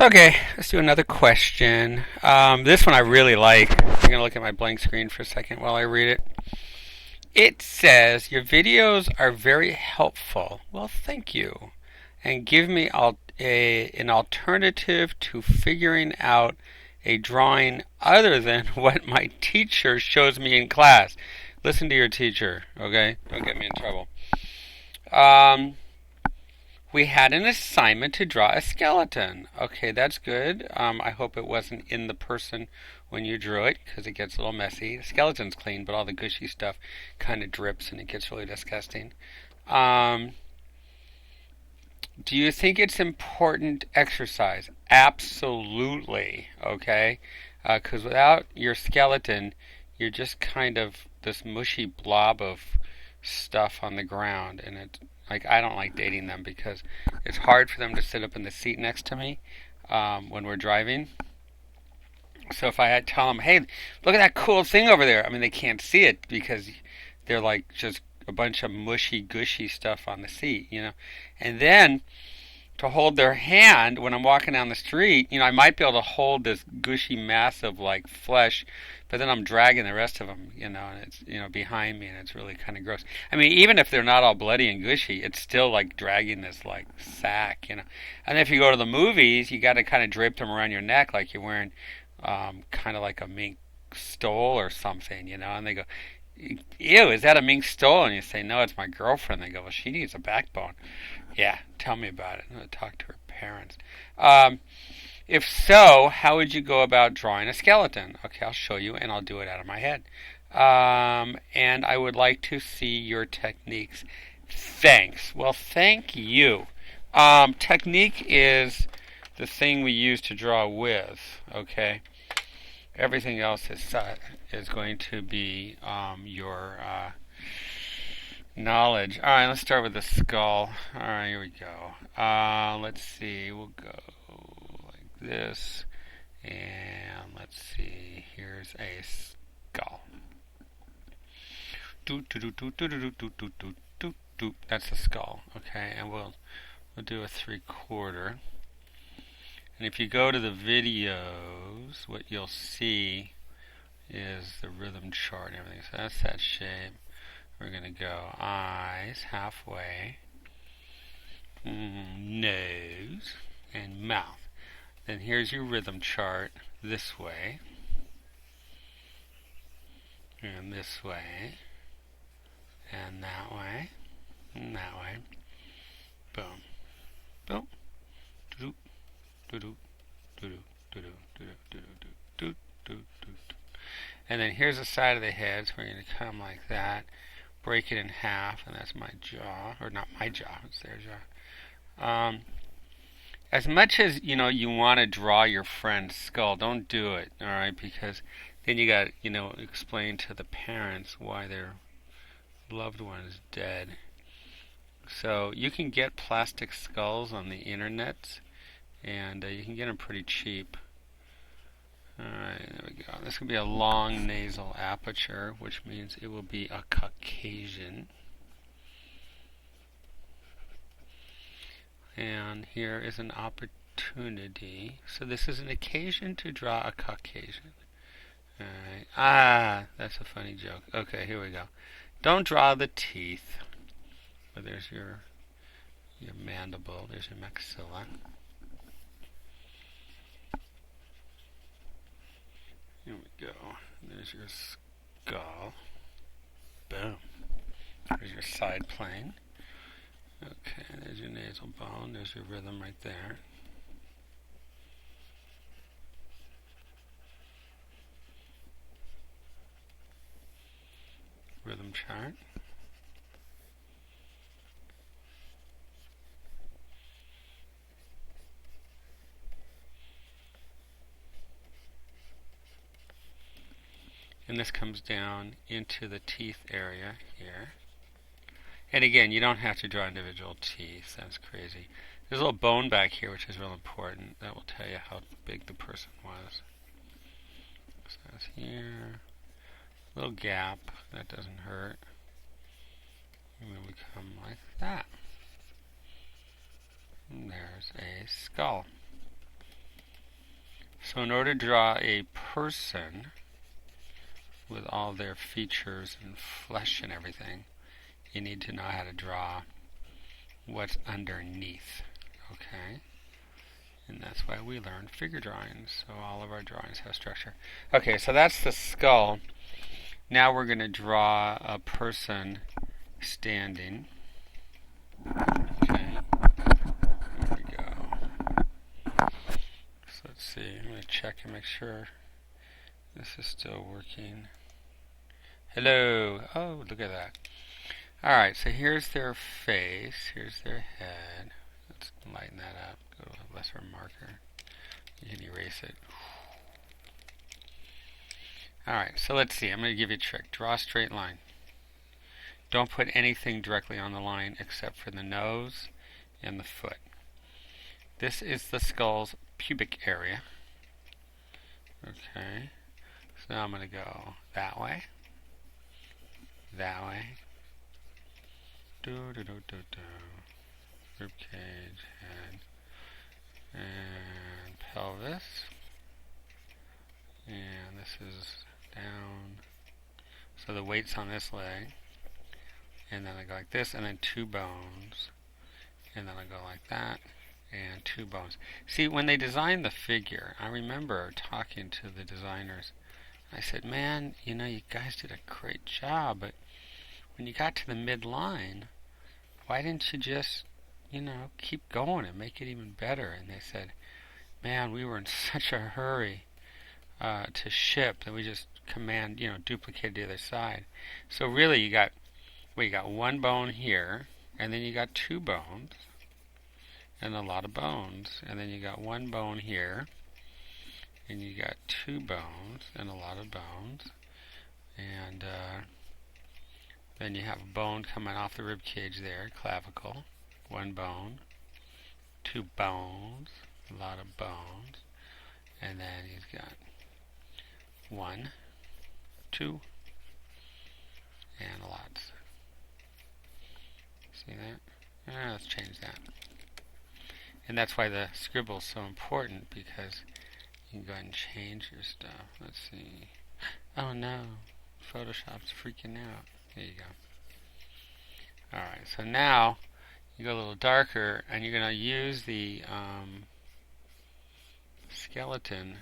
Okay, let's do another question. This one I really like. I'm going to look at my blank screen for a second while I read it. It says, your videos are very helpful. Well, thank you. And give me an alternative to figuring out a drawing other than what my teacher shows me in class. Listen to your teacher, okay? Don't get me in trouble. Um, We had an assignment to draw a skeleton. Okay, that's good. I hope it wasn't in the person when you drew it because it gets a little messy. The skeleton's clean, but all the gushy stuff kind of drips and it gets really disgusting. Um, do you think it's important exercise? Absolutely. Okay, because without your skeleton, you're just kind of this mushy blob of stuff on the ground, and it's like I don't like dating them because it's hard for them to sit up in the seat next to me when we're driving. So if I had tell them, "Hey, look at that cool thing over there," I mean they can't see it because they're like just a bunch of mushy, gushy stuff on the seat, And then to hold their hand when I'm walking down the street, I might be able to hold this gushy mass of like flesh, but then I'm dragging the rest of them, and it's, behind me and it's really kind of gross. I mean, even if they're not all bloody and gushy, it's still like dragging this like sack. And if you go to the movies, you got to kind of drape them around your neck like you're wearing kind of like a mink stole or something. And they go, ew, is that a mink stole? And you say, no, it's my girlfriend. They go, well, she needs a backbone. Yeah, tell me about it. I'm going to talk to her parents. If so, how would you go about drawing a skeleton? Okay, I'll show you, and I'll do it out of my head. And I would like to see your techniques. Thanks. Well, thank you. Technique is the thing we use to draw with. Okay. Everything else is going to be your knowledge. All right, let's start with the skull. All right, here we go. Let's see. We'll go like this, and let's see. Here's a skull. Do do do do do do do do do do do. That's the skull. Okay, and we'll do a 3/4. And if you go to the videos, what you'll see is the rhythm chart and everything. So that's that shape. We're going to go eyes halfway, nose, and mouth. Then here's your rhythm chart this way, and this way, and that way, and that way. Boom. Boom. Doo-doo. Doo-doo. Doo-doo. Doo-doo. Doo-doo. Doo-doo. Doo-doo. And then here's the side of the head, so we're going to come like that, break it in half, and that's my jaw, or not my jaw, it's their jaw. As much as, you want to draw your friend's skull, don't do it, alright, because then you got, explain to the parents why their loved one is dead. So you can get plastic skulls on the internet, and you can get them pretty cheap. Alright, there we go. This will be a long nasal aperture, which means it will be a Caucasian. And here is an opportunity. So this is an occasion to draw a Caucasian. Alright. Ah, that's a funny joke. Okay, here we go. Don't draw the teeth. But there's your mandible. There's your maxilla. Here we go. There's your skull. Boom. There's your side plane. Okay, there's your nasal bone. There's your rhythm right there. Rhythm chart. And this comes down into the teeth area here. And again, you don't have to draw individual teeth. That's crazy. There's a little bone back here, which is real important. That will tell you how big the person was. So that's here. Little gap. That doesn't hurt. And then we come like that. And there's a skull. So in order to draw a person with all their features and flesh and everything, you need to know how to draw what's underneath. Okay? And that's why we learn figure drawings. So all of our drawings have structure. Okay, so that's the skull. Now we're going to draw a person standing. Okay, there we go. So let's see, I'm going to check and make sure this is still working. Hello. Oh, look at that. Alright, so here's their face, here's their head. Let's lighten that up, go to a lesser marker. You can erase it. Alright, so let's see, I'm going to give you a trick. Draw a straight line. Don't put anything directly on the line except for the nose and the foot. This is the skull's pubic area. Okay, so now I'm going to go that way, rib cage, head, and pelvis, and this is down, so the weight's on this leg, and then I go like this, and then two bones, and then I go like that, and two bones. See, when they designed the figure, I remember talking to the designers. I said, man, you know, you guys did a great job, but when you got to the midline, why didn't you just, you know, keep going and make it even better? And they said, man, we were in such a hurry to ship that we just duplicated the other side. So really you got one bone here, and then you got two bones, and a lot of bones, and then you got one bone here, and you got two bones, and a lot of bones, and then you have a bone coming off the rib cage there, clavicle, one bone, two bones, a lot of bones, and then he's got 1, 2, and lots. See that? Let's change that. And that's why the scribble is so important, because you can go ahead and change your stuff. Let's see. Oh no, Photoshop's freaking out. There you go. Alright, so now you go a little darker, and you're going to use the skeleton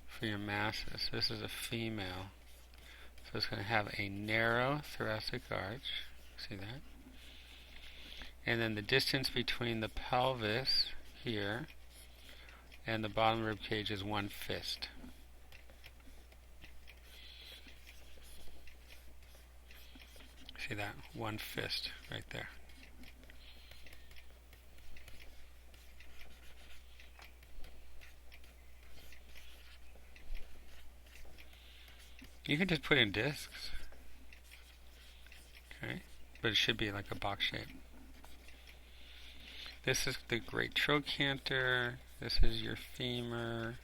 for your masses. This is a female, so it's going to have a narrow thoracic arch. See that? And then the distance between the pelvis here and the bottom rib cage is 1 fist. See that? 1 fist right there. You can just put in discs. Okay? But it should be like a box shape. This is the great trochanter. This is your femur.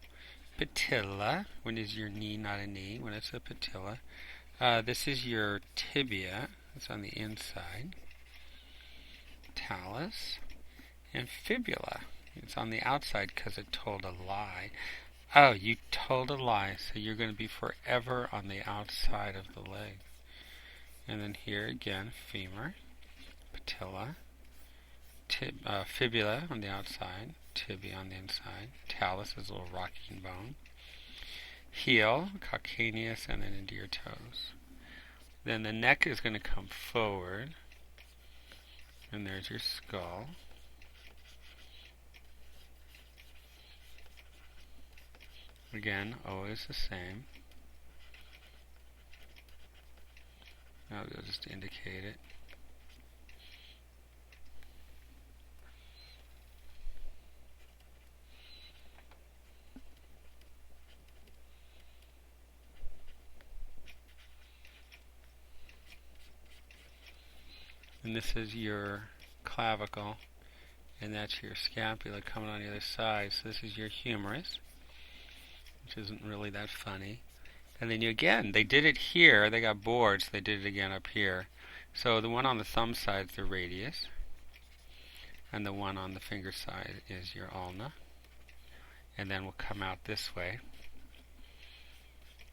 Patella, when is your knee not a knee, when it's a patella. This is your tibia. It's on the inside. Talus. And fibula. It's on the outside because it told a lie. Oh, you told a lie, so you're going to be forever on the outside of the leg. And then here again, femur, patella, fibula on the outside, tibia on the inside, talus is a little rocking bone, heel, calcaneus, and then into your toes. Then the neck is going to come forward, and there's your skull. Again, always the same. I'll just indicate it. And this is your clavicle, and that's your scapula coming on the other side. So this is your humerus, which isn't really that funny. And then they did it here. They got bored, so they did it again up here. So the one on the thumb side is the radius. and the one on the finger side is your ulna. And then we'll come out this way.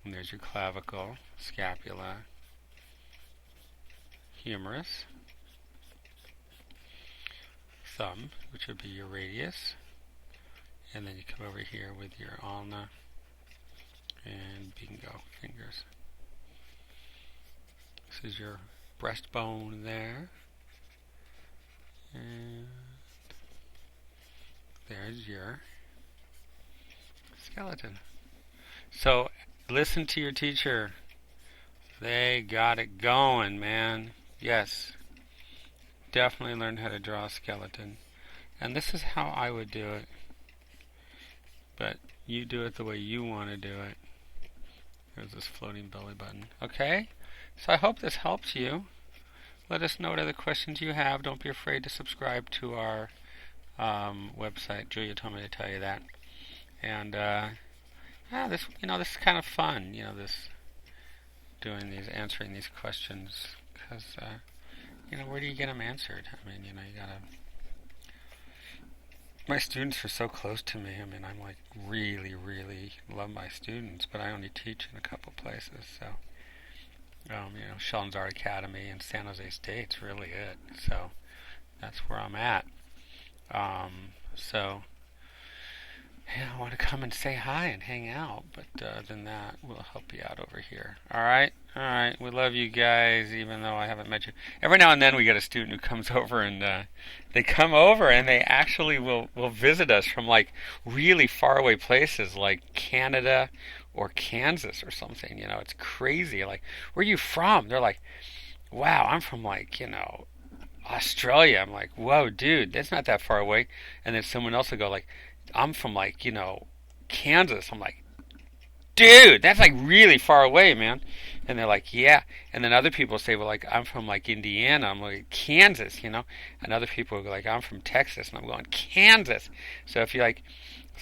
And there's your clavicle, scapula, humerus, thumb, which would be your radius. And then you come over here with your ulna and bingo, fingers. This is your breastbone there. And there's your skeleton. So listen to your teacher. They got it going, man. Yes. Definitely learn how to draw a skeleton. And this is how I would do it. But you do it the way you want to do it. There's this floating belly button. Okay? So I hope this helps you. Let us know what other questions you have. Don't be afraid to subscribe to our website. Julia told me to tell you that. And this is kind of fun. This answering these questions, because where do you get them answered? I mean, you gotta. My students are so close to me. I mean, I'm like really, really love my students, but I only teach in a couple places. So, Sheldon's Art Academy and San Jose State's really it. So that's where I'm at. I want to come and say hi and hang out, but then that will help you out over here. All right? We love you guys, even though I haven't met you. Every now and then we get a student who comes over, and they come over and they actually will visit us from like really far away places like Canada or Kansas or something. It's crazy. Like, where are you from? They're like, wow, I'm from like, Australia. I'm like, whoa, dude, that's not that far away. And then someone else will go like, I'm from like, Kansas. I'm like, dude, that's like really far away, man. And they're like, yeah. And then other people say, well, like, I'm from like Indiana. I'm like, Kansas, And other people go like, I'm from Texas. And I'm going, Kansas. So if you like,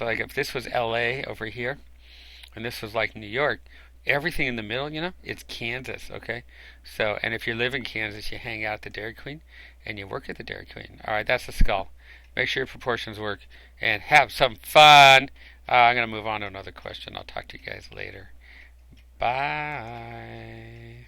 if this was LA over here, and this was like New York, everything in the middle, it's Kansas, okay? So, and if you live in Kansas, you hang out at the Dairy Queen, and you work at the Dairy Queen. All right, that's the skull. Make sure your proportions work, and have some fun. I'm going to move on to another question. I'll talk to you guys later. Bye.